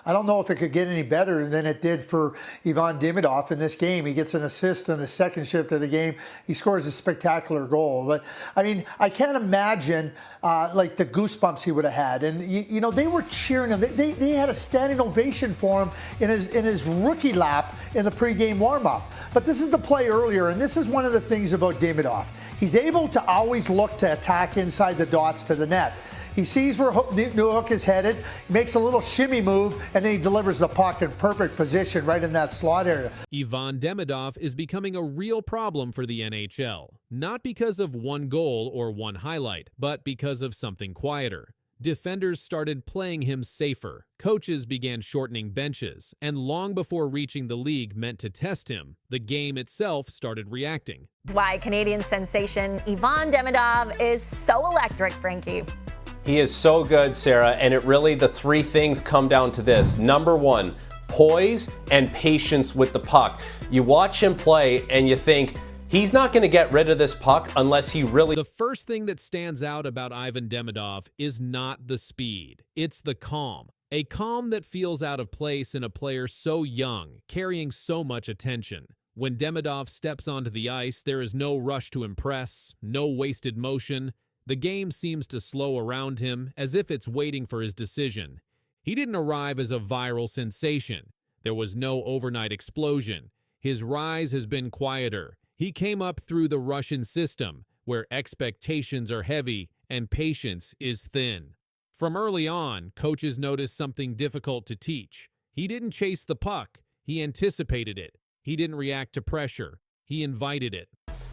I don't know if it could get any better than it did for Ivan Demidov in this game. He gets an assist on the second shift of the game. He scores a spectacular goal. But I mean, I can't imagine like the goosebumps he would have had. And you know, they were cheering him. They had a standing ovation for him in his rookie lap in the pregame warm-up. But this is the play earlier, and this is one of the things about Demidov. He's able to always look to attack inside the dots to the net. He sees where Newhook is headed, makes a little shimmy move, and then he delivers the puck in perfect position right in that slot area. Ivan Demidov is becoming a real problem for the NHL, not because of one goal or one highlight, but because of something quieter. Defenders started playing him safer, coaches began shortening benches, and long before reaching the league meant to test him, the game itself started reacting. That's why Canadian sensation Ivan Demidov is so electric, Frankie. He is so good, Sarah, and the three things come down to this. Number one, poise and patience with the puck. You watch him play and you think, he's not going to get rid of this puck unless he really... The first thing that stands out about Ivan Demidov is not the speed, it's the calm. A calm that feels out of place in a player so young, carrying so much attention. When Demidov steps onto the ice, there is no rush to impress, no wasted motion. The game seems to slow around him, as if it's waiting for his decision. He didn't arrive as a viral sensation. There was no overnight explosion. His rise has been quieter. He came up through the Russian system, where expectations are heavy and patience is thin. From early on, coaches noticed something difficult to teach. He didn't chase the puck. He anticipated it. He didn't react to pressure. He invited it.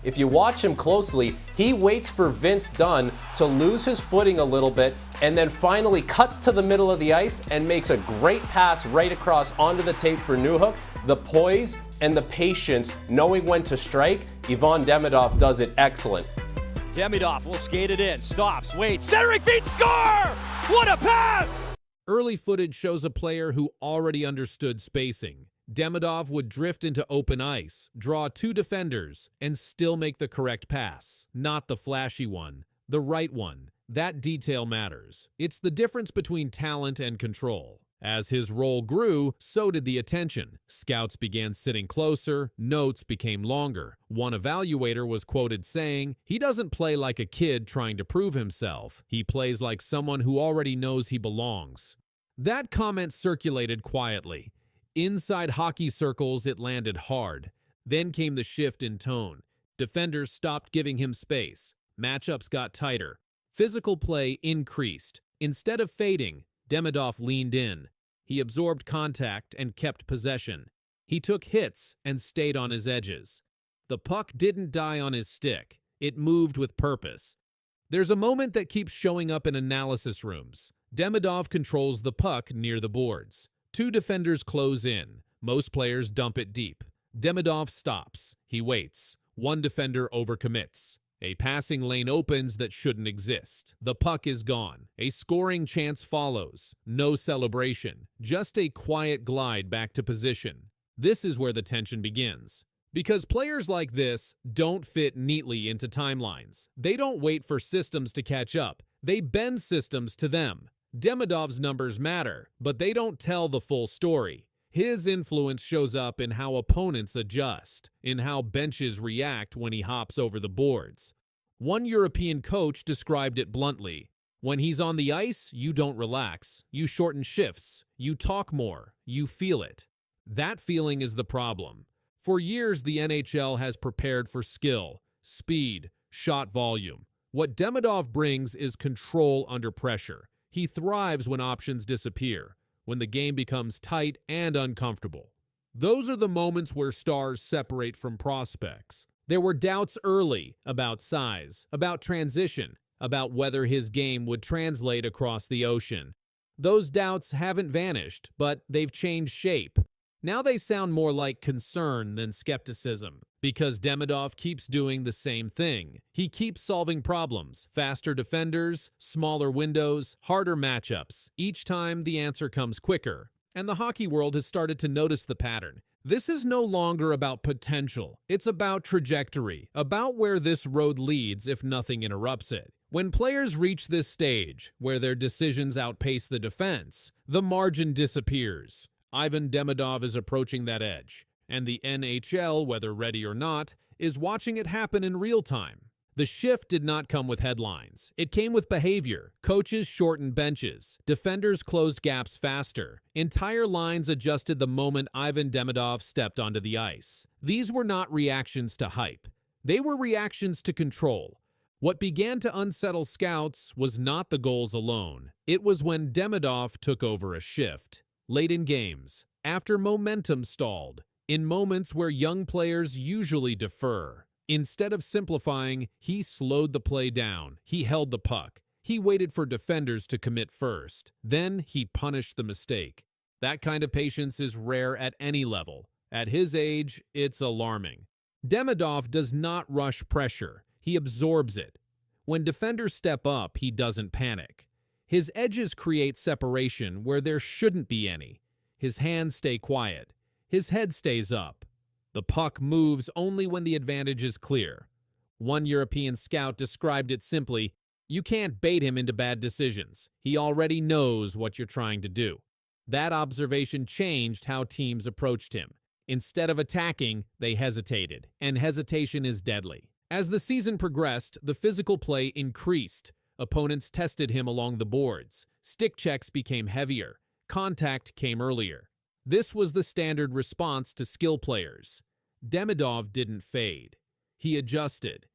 If you watch him closely, he waits for Vince Dunn to lose his footing a little bit and then finally cuts to the middle of the ice and makes a great pass right across onto the tape for Newhook. The poise and the patience, knowing when to strike, Ivan Demidov does it excellent. Demidov will skate it in, stops, waits, centering feet, score! What a pass! Early footage shows a player who already understood spacing. Demidov would drift into open ice, draw two defenders, and still make the correct pass. Not the flashy one, the right one. That detail matters. It's the difference between talent and control. As his role grew, so did the attention. Scouts began sitting closer, notes became longer. One evaluator was quoted saying, "He doesn't play like a kid trying to prove himself. He plays like someone who already knows he belongs." That comment circulated quietly. Inside hockey circles, it landed hard. Then came the shift in tone. Defenders stopped giving him space. Matchups got tighter. Physical play increased. Instead of fading, Demidov leaned in. He absorbed contact and kept possession. He took hits and stayed on his edges. The puck didn't die on his stick. It moved with purpose. There's a moment that keeps showing up in analysis rooms. Demidov controls the puck near the boards. Two defenders close in. Most players dump it deep. Demidov stops. He waits. One defender overcommits. A passing lane opens that shouldn't exist. The puck is gone. A scoring chance follows. No celebration. Just a quiet glide back to position. This is where the tension begins. Because players like this don't fit neatly into timelines. They don't wait for systems to catch up. They bend systems to them. Demidov's numbers matter, but they don't tell the full story. His influence shows up in how opponents adjust, in how benches react when he hops over the boards. One European coach described it bluntly. When he's on the ice, you don't relax. You shorten shifts. You talk more. You feel it. That feeling is the problem. For years, the NHL has prepared for skill, speed, shot volume. What Demidov brings is control under pressure. He thrives when options disappear, when the game becomes tight and uncomfortable. Those are the moments where stars separate from prospects. There were doubts early about size, about transition, about whether his game would translate across the ocean. Those doubts haven't vanished, but they've changed shape. Now they sound more like concern than skepticism, because Demidov keeps doing the same thing. He keeps solving problems, faster defenders, smaller windows, harder matchups. Each time the answer comes quicker, and the hockey world has started to notice the pattern. This is no longer about potential. It's about trajectory, about where this road leads if nothing interrupts it. When players reach this stage, where their decisions outpace the defense, the margin disappears. Ivan Demidov is approaching that edge, and the NHL, whether ready or not, is watching it happen in real time. The shift did not come with headlines. It came with behavior. Coaches shortened benches. Defenders closed gaps faster. Entire lines adjusted the moment Ivan Demidov stepped onto the ice. These were not reactions to hype. They were reactions to control. What began to unsettle scouts was not the goals alone. It was when Demidov took over a shift. Late in games, after momentum stalled, in moments where young players usually defer. Instead of simplifying, he slowed the play down. He held the puck. He waited for defenders to commit first. Then he punished the mistake. That kind of patience is rare at any level. At his age, it's alarming. Demidov does not rush pressure. He absorbs it. When defenders step up, he doesn't panic. His edges create separation where there shouldn't be any. His hands stay quiet. His head stays up. The puck moves only when the advantage is clear. One European scout described it simply, "You can't bait him into bad decisions. He already knows what you're trying to do." That observation changed how teams approached him. Instead of attacking, they hesitated, and hesitation is deadly. As the season progressed, the physical play increased. Opponents tested him along the boards. Stick checks became heavier. Contact came earlier. This was the standard response to skill players. Demidov didn't fade. He adjusted.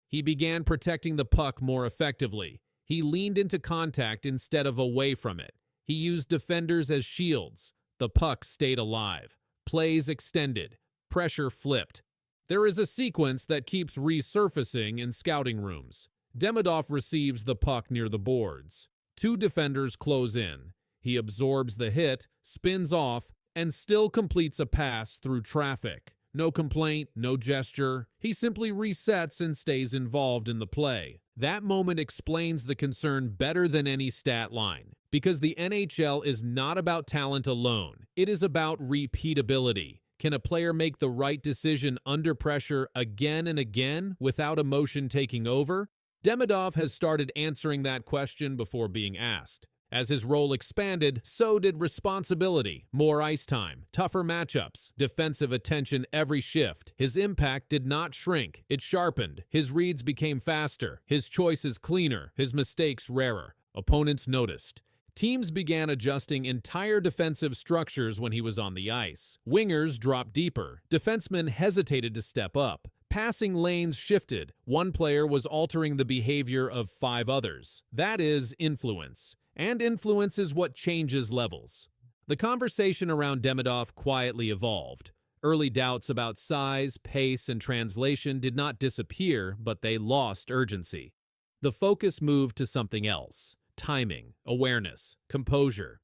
He began protecting the puck more effectively. He leaned into contact instead of away from it. He used defenders as shields. The puck stayed alive. Plays extended. Pressure flipped. There is a sequence that keeps resurfacing in scouting rooms. Demidov receives the puck near the boards. Two defenders close in. He absorbs the hit, spins off, and still completes a pass through traffic. No complaint, no gesture. He simply resets and stays involved in the play. That moment explains the concern better than any stat line, because the NHL is not about talent alone. It is about repeatability. Can a player make the right decision under pressure again and again without emotion taking over? Demidov has started answering that question before being asked. As his role expanded, so did responsibility, more ice time, tougher matchups, defensive attention every shift. His impact did not shrink, it sharpened. His reads became faster, his choices cleaner, his mistakes rarer. Opponents noticed. Teams began adjusting entire defensive structures when he was on the ice. Wingers dropped deeper. Defensemen hesitated to step up. Passing lanes shifted. One player was altering the behavior of 5 others. That is influence. And influence is what changes levels. The conversation around Demidov quietly evolved. Early doubts about size, pace, and translation did not disappear, but they lost urgency. The focus moved to something else. Timing, awareness, composure.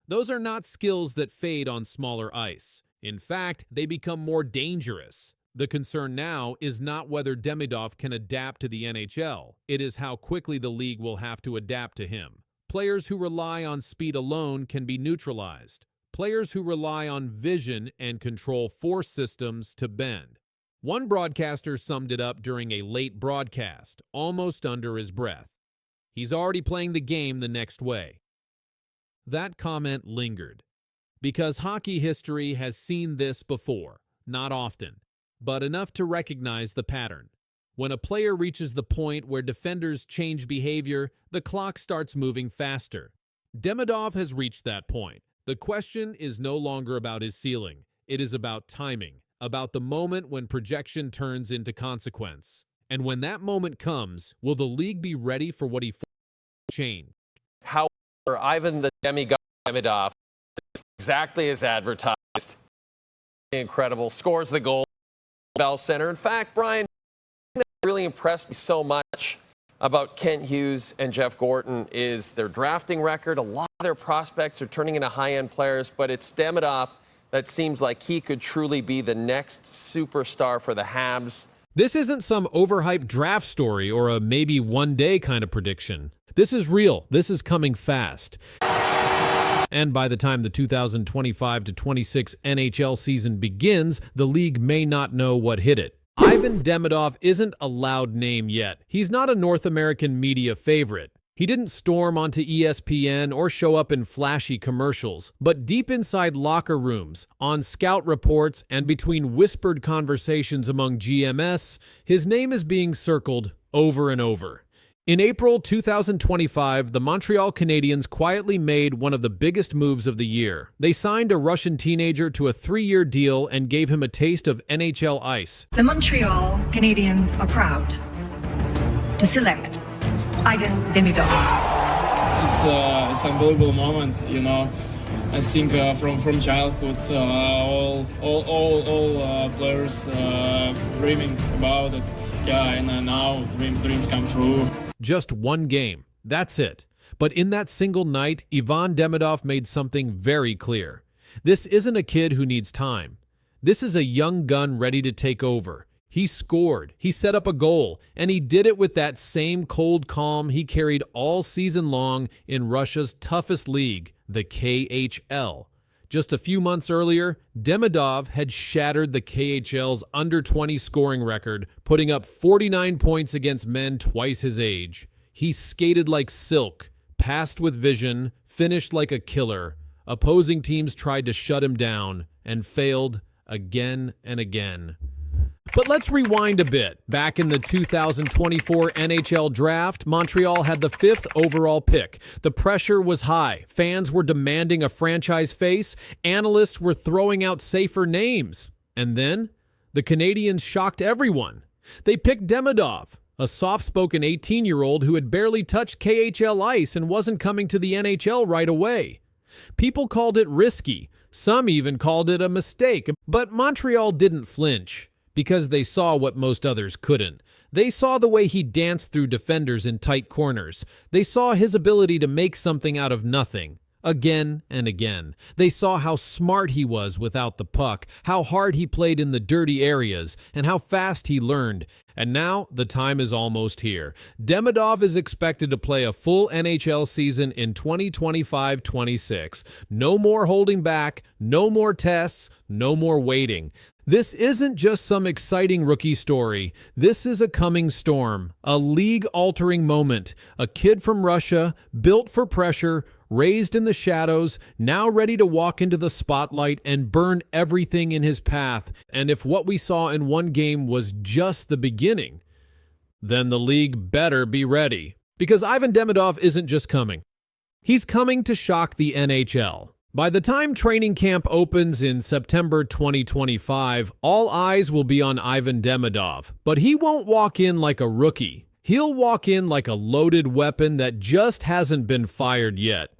Those are not skills that fade on smaller ice. In fact, they become more dangerous. The concern now is not whether Demidov can adapt to the NHL. It is how quickly the league will have to adapt to him. Players who rely on speed alone can be neutralized. Players who rely on vision and control force systems to bend. One broadcaster summed it up during a late broadcast, almost under his breath. He's already playing the game the next way. That comment lingered, because hockey history has seen this before, not often, but enough to recognize the pattern. When a player reaches the point where defenders change behavior, the clock starts moving faster. Demidov has reached that point. The question is no longer about his ceiling. It is about timing, about the moment when projection turns into consequence. And when that moment comes, will the league be ready for what he changed? However, Ivan the Demidov is exactly as advertised. Incredible. Scores the goal. Bell Center. In fact, Brian, that really impressed me so much about Kent Hughes and Jeff Gorton is their drafting record. A lot of their prospects are turning into high-end players, but it's Demidov that seems like he could truly be the next superstar for the Habs. This isn't some overhyped draft story or a maybe one day kind of prediction. This is real. This is coming fast. And by the time the 2025-26 NHL season begins, the league may not know what hit it. Ivan Demidov isn't a loud name yet. He's not a North American media favorite. He didn't storm onto ESPN or show up in flashy commercials, but deep inside locker rooms, on scout reports, and between whispered conversations among GMS, his name is being circled over and over. In April 2025, the Montreal Canadiens quietly made one of the biggest moves of the year. They signed a Russian teenager to a 3-year deal and gave him a taste of NHL ice. The Montreal Canadiens are proud to select Ivan Demidov. It's an unbelievable moment, you know. I think from childhood, all players dreaming about it. Yeah, and now dreams come true. Just one game. That's it. But in that single night, Ivan Demidov made something very clear. This isn't a kid who needs time. This is a young gun ready to take over. He scored, he set up a goal, and he did it with that same cold calm he carried all season long in Russia's toughest league, the KHL. Just a few months earlier, Demidov had shattered the KHL's under-20 scoring record, putting up 49 points against men twice his age. He skated like silk, passed with vision, finished like a killer. Opposing teams tried to shut him down and failed again and again. But let's rewind a bit. Back in the 2024 NHL draft, Montreal had the 5th overall pick. The pressure was high. Fans were demanding a franchise face. Analysts were throwing out safer names. And then, the Canadiens shocked everyone. They picked Demidov, a soft-spoken 18-year-old who had barely touched KHL ice and wasn't coming to the NHL right away. People called it risky. Some even called it a mistake. But Montreal didn't flinch, because they saw what most others couldn't. They saw the way he danced through defenders in tight corners. They saw his ability to make something out of nothing, again and again. They saw how smart he was without the puck, how hard he played in the dirty areas, and how fast he learned. And now, the time is almost here. Demidov is expected to play a full NHL season in 2025-26. No more holding back, no more tests, no more waiting. This isn't just some exciting rookie story. This is a coming storm, a league-altering moment. A kid from Russia, built for pressure, raised in the shadows, now ready to walk into the spotlight and burn everything in his path. And if what we saw in one game was just the beginning, then the league better be ready. Because Ivan Demidov isn't just coming. He's coming to shock the NHL. By the time training camp opens in September 2025, all eyes will be on Ivan Demidov. But he won't walk in like a rookie. He'll walk in like a loaded weapon that just hasn't been fired yet.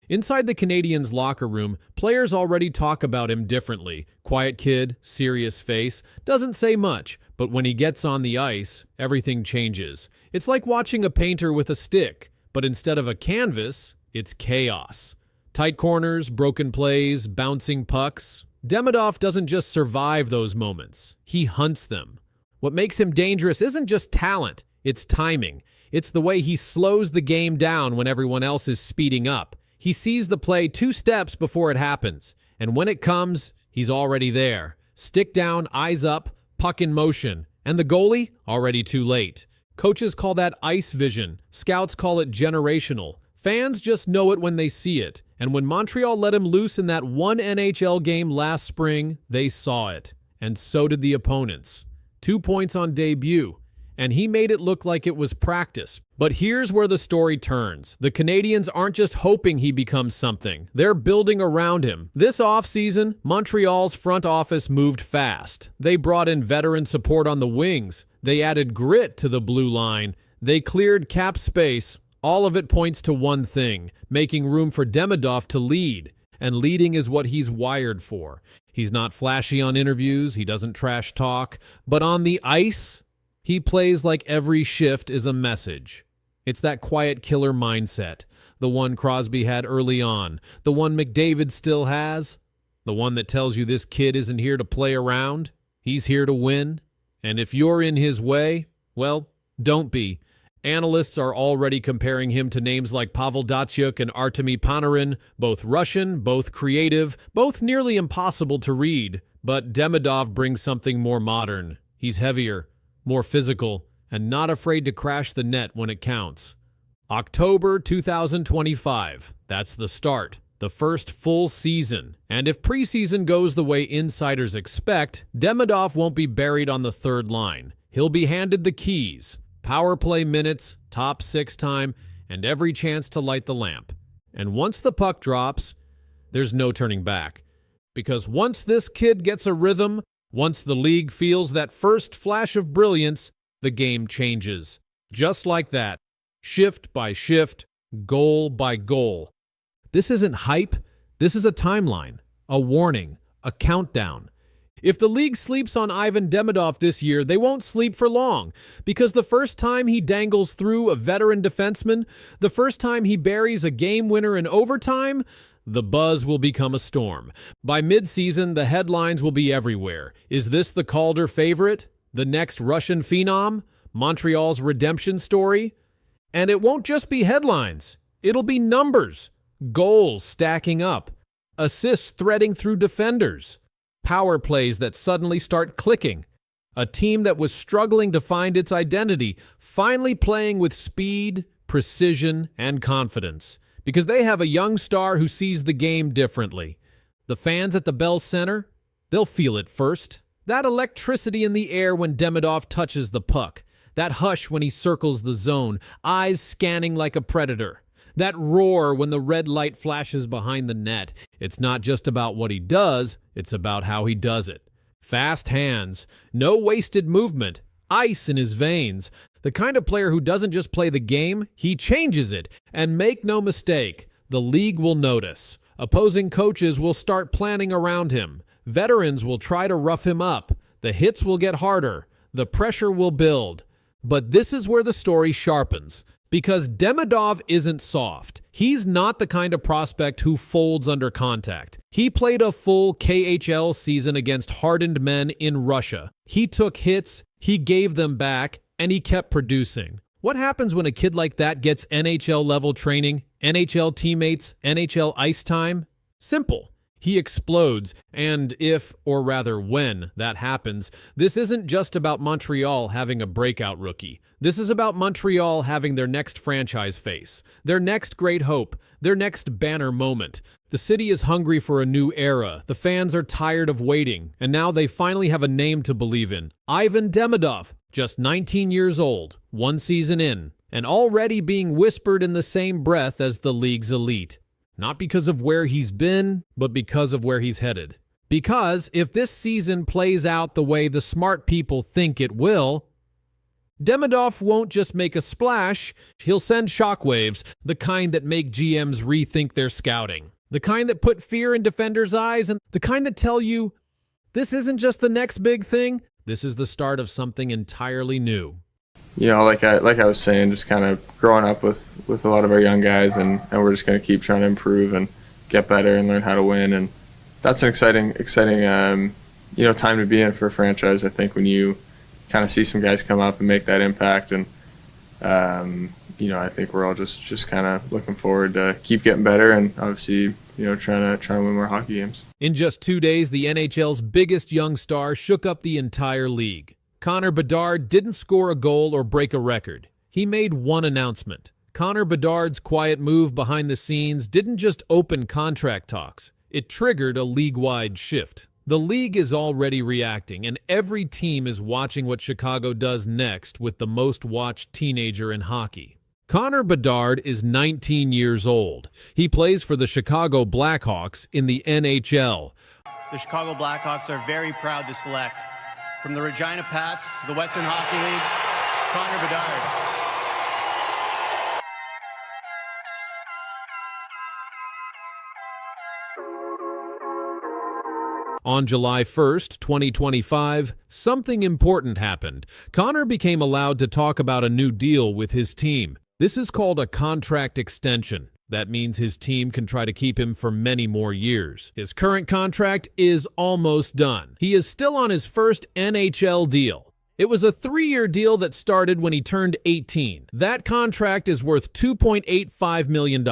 Inside the Canadiens' locker room, players already talk about him differently. Quiet kid, serious face, doesn't say much, but when he gets on the ice, everything changes. It's like watching a painter with a stick, but instead of a canvas, it's chaos. Tight corners, broken plays, bouncing pucks. Demidov doesn't just survive those moments, he hunts them. What makes him dangerous isn't just talent, it's timing. It's the way he slows the game down when everyone else is speeding up. He sees the play 2 steps before it happens, and when it comes, he's already there. Stick down, eyes up, puck in motion, and the goalie, already too late. Coaches call that ice vision. Scouts call it generational. Fans just know it when they see it. And when Montreal let him loose in that one NHL game last spring, they saw it. And so did the opponents. 2 points on debut. And he made it look like it was practice. But here's where the story turns. The Canadiens aren't just hoping he becomes something. They're building around him. This offseason, Montreal's front office moved fast. They brought in veteran support on the wings. They added grit to the blue line. They cleared cap space. All of it points to one thing, making room for Demidov to lead. And leading is what he's wired for. He's not flashy on interviews, he doesn't trash talk, but on the ice, he plays like every shift is a message. It's that quiet killer mindset, the one Crosby had early on, the one McDavid still has, the one that tells you this kid isn't here to play around, he's here to win. And if you're in his way, well, don't be. Analysts are already comparing him to names like Pavel Datsyuk and Artemi Panarin, both Russian, both creative, both nearly impossible to read. But Demidov brings something more modern. He's heavier, more physical, and not afraid to crash the net when it counts. October 2025. That's the start. The first full season. And if preseason goes the way insiders expect, Demidov won't be buried on the third line. He'll be handed the keys. Power play minutes, top six time, and every chance to light the lamp. And once the puck drops, there's no turning back. Because once this kid gets a rhythm, once the league feels that first flash of brilliance, the game changes. Just like that. Shift by shift, goal by goal. This isn't hype. This is a timeline, a warning, a countdown. If the league sleeps on Ivan Demidov this year, they won't sleep for long, because the first time he dangles through a veteran defenseman, the first time he buries a game winner in overtime, the buzz will become a storm. By midseason, the headlines will be everywhere. Is this the Calder favorite? The next Russian phenom? Montreal's redemption story? And it won't just be headlines. It'll be numbers. Goals stacking up, assists threading through defenders, power plays that suddenly start clicking, a team that was struggling to find its identity, finally playing with speed, precision, and confidence, because they have a young star who sees the game differently. The fans at the Bell Center, they'll feel it first. That electricity in the air when Demidov touches the puck, that hush when he circles the zone, eyes scanning like a predator. That roar when the red light flashes behind the net. It's not just about what he does, it's about how he does it. Fast hands, no wasted movement, ice in his veins. The kind of player who doesn't just play the game, he changes it. And make no mistake, the league will notice. Opposing coaches will start planning around him. Veterans will try to rough him up. The hits will get harder. The pressure will build. But this is where the story sharpens. Because Demidov isn't soft. He's not the kind of prospect who folds under contact. He played a full KHL season against hardened men in Russia. He took hits, he gave them back, and he kept producing. What happens when a kid like that gets NHL-level training, NHL teammates, NHL ice time? Simple. He explodes, and if, or rather when, that happens, this isn't just about Montreal having a breakout rookie. This is about Montreal having their next franchise face, their next great hope, their next banner moment. The city is hungry for a new era. The fans are tired of waiting, and now they finally have a name to believe in. Ivan Demidov, just 19 years old, one season in, and already being whispered in the same breath as the league's elite. Not because of where he's been, but because of where he's headed. Because if this season plays out the way the smart people think it will, Demidov won't just make a splash, he'll send shockwaves, the kind that make GMs rethink their scouting. The kind that put fear in defenders' eyes, and the kind that tell you, this isn't just the next big thing, this is the start of something entirely new. You know, like I was saying, just kind of growing up with a lot of our young guys, and we're just going to keep trying to improve and get better and learn how to win. And that's an exciting time to be in for a franchise. I think when you kind of see some guys come up and make that impact, and I think we're all just kind of looking forward to keep getting better, and obviously trying to win more hockey games. In just 2 days, the NHL's biggest young star shook up the entire league. Connor Bedard didn't score a goal or break a record. He made one announcement. Connor Bedard's quiet move behind the scenes didn't just open contract talks. It triggered a league-wide shift. The league is already reacting, and every team is watching what Chicago does next with the most-watched teenager in hockey. Connor Bedard is 19 years old. He plays for the Chicago Blackhawks in the NHL. The Chicago Blackhawks are very proud to select from the Regina Pats, the Western Hockey League, Connor Bedard. On July 1st, 2025, something important happened. Connor became allowed to talk about a new deal with his team. This is called a contract extension. That means his team can try to keep him for many more years. His current contract is almost done. He is still on his first NHL deal. It was a 3-year deal that started when he turned 18. That contract is worth $2.85 million.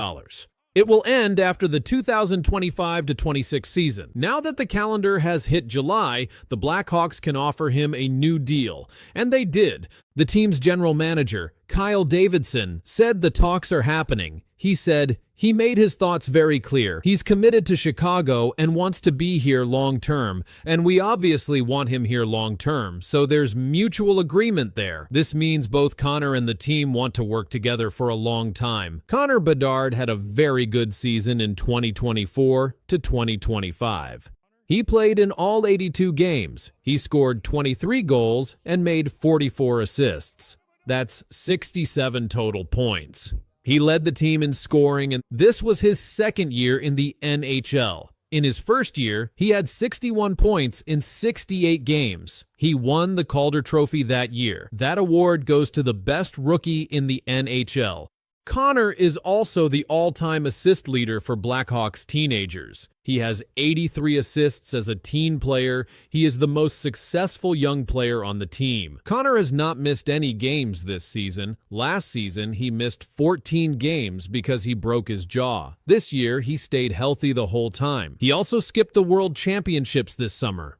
It will end after the 2025-26 season. Now that the calendar has hit July, the Blackhawks can offer him a new deal. And they did. The team's general manager, Kyle Davidson, said the talks are happening. He said, he made his thoughts very clear. He's committed to Chicago and wants to be here long term, and we obviously want him here long term, so there's mutual agreement there. This means both Connor and the team want to work together for a long time. Connor Bedard had a very good season in 2024 to 2025. He played in all 82 games. He scored 23 goals and made 44 assists. That's 67 total points. He led the team in scoring, and this was his second year in the NHL. In his first year, he had 61 points in 68 games. He won the Calder Trophy that year. That award goes to the best rookie in the NHL. Connor is also the all-time assist leader for Blackhawks teenagers. He has 83 assists as a teen player. He is the most successful young player on the team. Connor has not missed any games this season. Last season, he missed 14 games because he broke his jaw. This year, he stayed healthy the whole time. He also skipped the World Championships this summer.